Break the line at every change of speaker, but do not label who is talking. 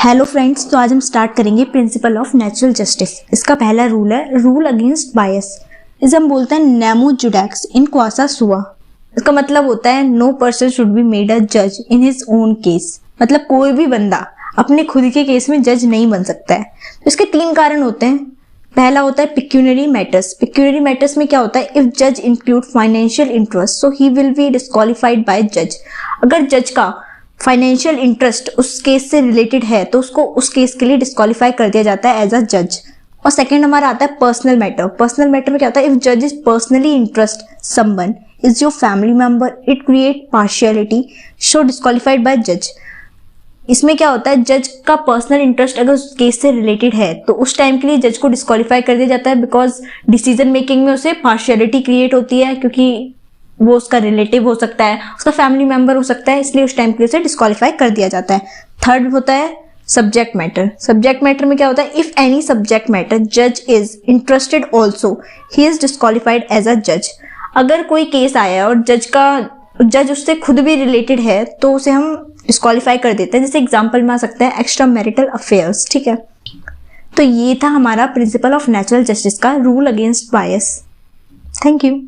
Hello friends, तो आज हम स्टार्ट करेंगे प्रिंसिपल ऑफ नेचुरल जस्टिस। इसका पहला रूल है रूल अगेंस्ट बायस। इसे हम बोलते हैं नेमो जुडैक्स इन क्वासा सुआ। इसका मतलब होता है no person should be made a जज इन हिज ओन केस। मतलब कोई भी बंदा अपने खुद के केस में जज नहीं बन सकता है। तो इसके 3 कारण होते हैं। पहला होता है पिक्यूनरी मैटर्स। पिक्यूनरी मैटर्स में क्या होता है, इफ जज include financial interest so he will be disqualified bye जज। अगर जज का फाइनेंशियल इंटरेस्ट उस केस से रिलेटेड है तो उसको उस केस के लिए डिस्क्वालीफाई कर दिया जाता है एज अ जज। और सेकंड हमारा आता है पर्सनल मैटर। पर्सनल मैटर में क्या होता है, इफ जज is personally interest someone is your family member it create partiality show disqualified bye जज। इसमें क्या होता है, जज का पर्सनल इंटरेस्ट अगर उस केस से रिलेटेड है तो उस टाइम के लिए जज को डिस्क्वालीफाई कर दिया जाता है, बिकॉज डिसीजन मेकिंग में उसे पार्शियलिटी क्रिएट होती है, क्योंकि वो उसका रिलेटिव हो सकता है, उसका फैमिली मेंबर हो सकता है, इसलिए उस टाइम के लिए उसे डिस्क्वालीफाई कर दिया जाता है। थर्ड होता है सब्जेक्ट मैटर। सब्जेक्ट मैटर में क्या होता है, इफ एनी सब्जेक्ट मैटर जज is interested also he is disqualified as a जज। अगर कोई केस आया और जज उससे खुद भी रिलेटेड है तो उसे हम डिस्क्वालीफाई कर देते हैं। जैसे एग्जाम्पल में आ सकता है एक्स्ट्रा मैरिटल अफेयर्स। ठीक है, तो ये था हमारा प्रिंसिपल ऑफ नेचुरल जस्टिस का rule against bias. Thank you.